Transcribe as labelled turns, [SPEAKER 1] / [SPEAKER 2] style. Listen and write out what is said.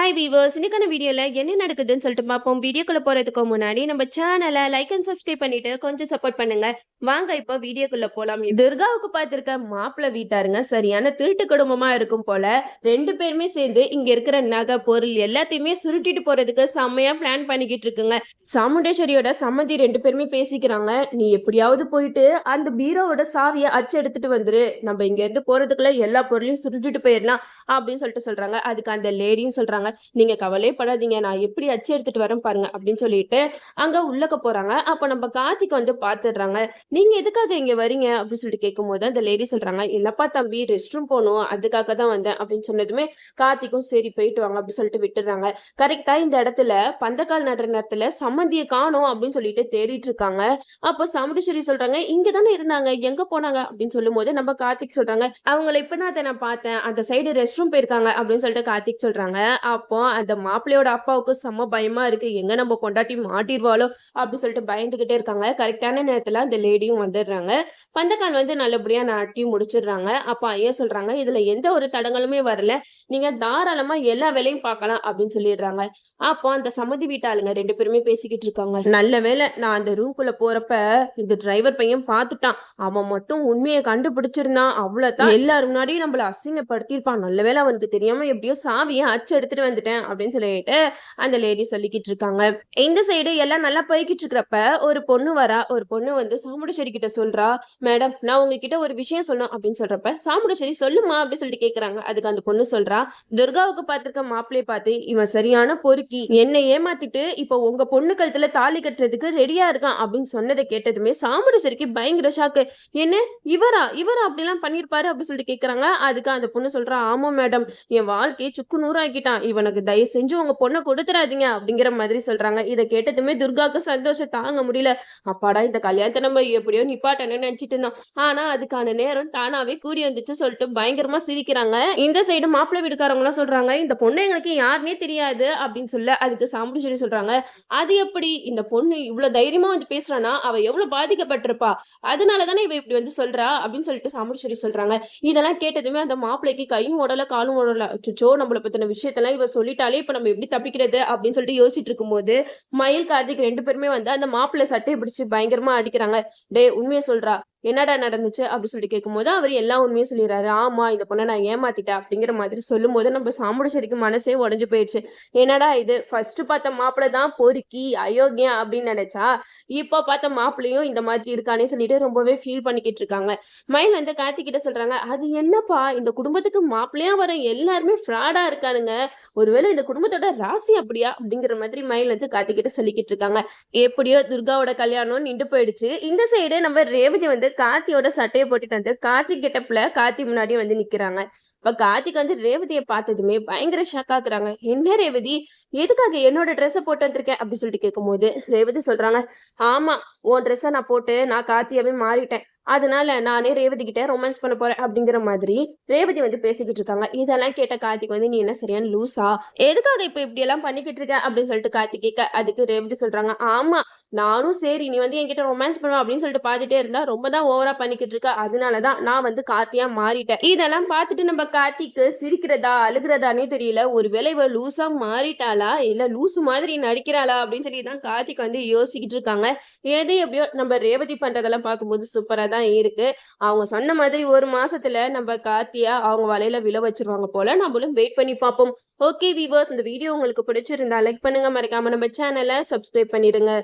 [SPEAKER 1] Hi viewers, இன்னைக்கான வீடியோல என்ன நடக்குதுன்னு சொல்லிட்டு பார்ப்போம். வீடியோக்குள்ள போறதுக்கு முன்னாடி நம்ம சேனலை லைக் அண்ட் சப்ஸ்கிரைப் பண்ணிட்டு கொஞ்சம் சப்போர்ட் பண்ணுங்க. வாங்க இப்போ வீடியோக்குள்ள போலாம். துர்காவுக்கு பார்த்திருக்க மாப்பிள்ளை வீட்டாருங்க சரியான திருட்டு குடும்பமா இருக்கும் போல. ரெண்டு பேருமே சேர்ந்து இங்க இருக்கிற நகை பொருள் எல்லாத்தையுமே சுருட்டிட்டு போறதுக்கு செம்மையா பிளான் பண்ணிக்கிட்டு இருக்குங்க. சாமுண்டேஸ்வரியோட சம்மந்தி ரெண்டு பேருமே பேசிக்கிறாங்க. நீ எப்படியாவது போயிட்டு அந்த பீரோவோட சாவியை அச்சு எடுத்துட்டு வந்துரு, நம்ம இங்க இருந்து போறதுக்குள்ள எல்லா பொருளையும் சுருட்டிட்டு போயிடலாம் அப்படின்னு சொல்லிட்டு சொல்றாங்க. அதுக்கு அந்த லேடியும் சொல்றாங்க, நீங்க கவலைப்படாதீங்க, நான் எப்படி அச்சு எடுத்துட்டு வரேன் பாருங்க அப்படின்னு சொல்லிட்டு அங்க உள்ளக்க போறாங்க. அப்ப நம்ம கார்த்திக் வந்து பாத்துடுறாங்க. நீங்க எதுக்காக இங்க வரீங்க அப்படின்னு சொல்லிட்டு கேட்கும் போது அந்த லேடி சொல்றாங்க, இல்லப்பா தம்பி, ரெஸ்ட் ரூம் போகணும், அதுக்காக தான் வந்தேன் அப்படின்னு சொன்னதுமே கார்த்திக்கும் சரி போயிட்டு வாங்க அப்படின்னு சொல்லிட்டு விட்டுறாங்க. கரெக்டா இந்த இடத்துல பந்தக்கால் நடுற நேரத்துல சம்மந்தியை காணோம் அப்படின்னு சொல்லிட்டு தேடிட்டு இருக்காங்க. அப்போ சாமுண்டீஸ்வரி சொல்றாங்க, இங்க தானே இருந்தாங்க, எங்க போனாங்க அப்படின்னு சொல்லும் போது நம்ம கார்த்திக் சொல்றாங்க, அவங்கள இப்பதான் நான் பார்த்தேன், அந்த சைடு ரெஸ்ட் ரூம் போயிருக்காங்க அப்படின்னு சொல்லிட்டு கார்த்திக் சொல்றாங்க. அப்போ அந்த மாப்பிள்ளையோட அப்பாவுக்கு செம்ம பயமா இருக்கு, எங்க நம்ம பொண்டாட்டி மாட்டிடுவாளோ அப்படின்னு சொல்லிட்டு பயந்துகிட்டே இருக்காங்க. கரெக்டான நேரத்துல அந்த லேடியும் வந்துடுறாங்க. பந்தக்கால் வந்து நல்லபடியா நாட்டி முடிச்சிடுறாங்க. அப்ப ஐயா சொல்றாங்க, இதுல எந்த ஒரு தடங்களுமே வரல, நீங்க தாராளமா எல்லா வேலையும் பார்க்கலாம் அப்படின்னு சொல்லிடுறாங்க. அப்போ அந்த சம்மதி வீட்டாளுங்க ரெண்டு பேருமே பேசிக்கிட்டு இருக்காங்க. நல்ல வேலை நான் அந்த ரூம்குள்ள போறப்ப இந்த டிரைவர் பையன் பார்த்துட்டான், அவன் மட்டும் உண்மையை கண்டுபிடிச்சிருந்தான், அவ்வளவுதான், எல்லாரும் முன்னாடியும் நம்மள அசிங்கப்படுத்திருப்பான், நல்ல வேலை அவனுக்கு தெரியாம எப்படியோ சாவியை அச்சு எடுத்துட்டு வந்துட்டேன் அப்படின்னு சொல்லிட்டு அந்த லேடி சொல்லிக்கிட்டு இருக்காங்க. இந்த சைடு எல்லாம் நல்லா போய்கிட்டு இருக்கிறப்ப ஒரு பொண்ணு வரா. ஒரு பொண்ணு வந்து சாமுண்டீஸ்வரி கிட்ட சொல்றா, மேடம் நான் உங்ககிட்ட ஒரு விஷயம் சொல்லணும் அப்படின்னு சொல்றப்ப சாமுண்டீஸ்வரி சொல்லுமா அப்படின்னு சொல்லிட்டு கேக்குறாங்க. அதுக்கு அந்த பொண்ணு சொல்றா, துர்காவுக்கு பார்த்திருக்க மாப்பிள்ளைய பார்த்து இவன் சரியான பொறுக்கி, என்னை ஏமாத்திட்டு இப்போ உங்க பொண்ணு கழுத்துல தாலி கட்டுறதுக்கு ரெடியா இருக்கான் அப்படின்னு சொன்னதை கேட்டதுமே சாமுண்டீஸ்வரிக்கு பயங்கர ஷாக்கு. என்ன, இவரா இவரா அப்படிலாம் பண்ணிருப்பாரு அப்படின்னு சொல்லிட்டு கேக்குறாங்க. அதுக்கு அந்த பொண்ணு சொல்றா, ஆமா மேடம், என் வாழ்க்கையை சுக்கு நூறாக்கிட்டான், இவனுக்கு தயவு செஞ்சு உங்க பொண்ணை கொடுத்துறாதீங்க அப்படிங்கிற மாதிரி சொல்றாங்க. இதை கேட்டதுமே துர்காவுக்கு சந்தோஷம் தாங்க முடியல. அப்பாடா, இந்த கல்யாணத்தை நம்ம எப்படியோ நிப்பாட்டணும்னு நினைச்சிட்டு இருந்தோம், ஆனா அதுக்கான நேரம் தானாவே கூடி வந்துச்சு சொல்லிட்டு பயங்கரமா சிரிக்கிறாங்க. இந்த சைடு மாப்பிள்ளை வீட்டுக்காரங்க எல்லாம் சொல்றாங்க, இந்த பொண்ணு எங்களுக்கு யாருன்னே தெரியாது அப்படின்னு சொல்ல. அதுக்கு சாமுண்டீஸ்வரி சொல்றாங்க, அது எப்படி, இந்த பொண்ணு இவ்வளவு தைரியமா வந்து பேசுறானா, அவ எவ்வளவு பாதிக்கப்பட்டிருப்பா, அதனாலதானே இவ இப்படி வந்து சொல்றா அப்படின்னு சொல்லிட்டு சாமுண்டீஸ்வரி சொல்றாங்க. இதெல்லாம் கேட்டதுமே அந்த மாப்பிள்ளைக்கு கையும் ஓடல காலும் ஓடல. அச்சோ, நம்மளை பத்தின விஷயத்தெல்லாம் இவ சொல்லிட்டாலே இப்ப நம்ம எப்படி தப்பிக்கிறது அப்படின்னு சொல்லிட்டு யோசிச்சுட்டு இருக்கும்போது மயில் கார்த்திக் ரெண்டு பேருமே வந்து அந்த மாப்பிள்ளை சட்டையை பிடிச்சு பயங்கரமா அடிக்கிறாங்க. டே உண்மையை சொல்றா, என்னடா நடந்துச்சு அப்படின்னு சொல்லிட்டு கேட்கும்போது அவர் எல்லா உண்மையும் சொல்லிடுறாரு. ஆமா, இந்த பொண்ணை நான் ஏமாத்திட்டேன் அப்படிங்கிற மாதிரி சொல்லும் போது நம்ம சாமுண்டீஸ்வரிக்கு மனசே உடஞ்சு போயிடுச்சு. என்னடா இது, ஃபர்ஸ்ட் பார்த்த மாப்பிள்ளை தான் பொறுக்கி அயோக்கியம் அப்படின்னு நினைச்சா இப்போ பார்த்த மாப்பிள்ளையும் இந்த மாதிரி இருக்கானே சொல்லிட்டு ரொம்பவே ஃபீல் பண்ணிக்கிட்டு இருக்காங்க. மயில் வந்து கார்த்திகிட்ட சொல்றாங்க, அது என்னப்பா, இந்த குடும்பத்துக்கு மாப்பிள்ளையா வர எல்லாருமே ஃப்ராடா இருக்கானுங்க, ஒருவேளை இந்த குடும்பத்தோட ராசி அப்படியா அப்படிங்கிற மாதிரி மயில் வந்து கார்த்திகிட்ட சொல்லிக்கிட்டு இருக்காங்க. எப்படியோ துர்காவோட கல்யாணம் நின்று போயிடுச்சு. இந்த சைடு நம்ம ரேவதி வந்து கார்த்தியோட சட்டையை போட்டுட்டு வந்து கார்த்திக் கெட்டப்ல கார்த்தி முன்னாடி வந்து நிக்கிறாங்க. இப்ப கார்த்திக் வந்து ரேவதியை பார்த்ததுமே பயங்கர ஷாக் ஆகுறாங்க. என்ன ரேவதி, எதுக்காக என்னோட ட்ரெஸ்ஸை போட்டு வந்திருக்கேன் அப்படின்னு சொல்லிட்டு கேட்கும் போது ரேவதி சொல்றாங்க, ஆமா, உன் ட்ரெஸ்ஸை நான் போட்டு நான் கார்த்தியாவே மாறிட்டேன், அதனால நானே ரேவதி கிட்ட ரொமான்ஸ் பண்ண போறேன் அப்படிங்கிற மாதிரி ரேவதி வந்து பேசிக்கிட்டு இருக்காங்க. இதெல்லாம் கேட்ட கார்த்திக் வந்து, நீ என்ன சரியான லூசா, எதுக்காக இப்ப இப்படி எல்லாம் பண்ணிக்கிட்டு இருக்க அப்படின்னு சொல்லிட்டு கார்த்திக் கேட்க, அதுக்கு ரேவதி சொல்றாங்க, ஆமா, நானும் சரி நீ வந்து என்கிட்ட ரொமான்ஸ் பண்ணுவ அப்படின்னு சொல்லிட்டு பார்த்துட்டே இருந்தா ரொம்ப தான் ஓவரா பண்ணிக்கிட்டு இருக்க, அதனாலதான் நான் வந்து கார்த்தியா மாறிட்டேன். இதெல்லாம் பார்த்துட்டு நம்ம கார்த்திக்கு சிரிக்கிறதா அழுகிறதானே தெரியல. ஒருவேளை இவ லூசா மாறிட்டாளா இல்ல லூசு மாதிரி நடிக்கிறாளா அப்படின்னு சொல்லி தான் கார்த்திக் வந்து யோசிக்கிட்டு இருக்காங்க. எது எப்படியோ நம்ம ரேவதி பண்றதெல்லாம் பார்க்கும்போது சூப்பரா தான் இருக்கு. அவங்க சொன்ன மாதிரி ஒரு மாசத்துல நம்ம கார்த்தியா அவங்க வலையில விழ வச்சிருவாங்க போல. நம்மளும் வெயிட் பண்ணி பார்ப்போம். ஓகே வீவர்ஸ், இந்த வீடியோ உங்களுக்கு பிடிச்சிருந்தா லைக் பண்ணுங்க, மறக்காம நம்ம சேனலை சப்ஸ்கிரைப் பண்ணிடுங்க.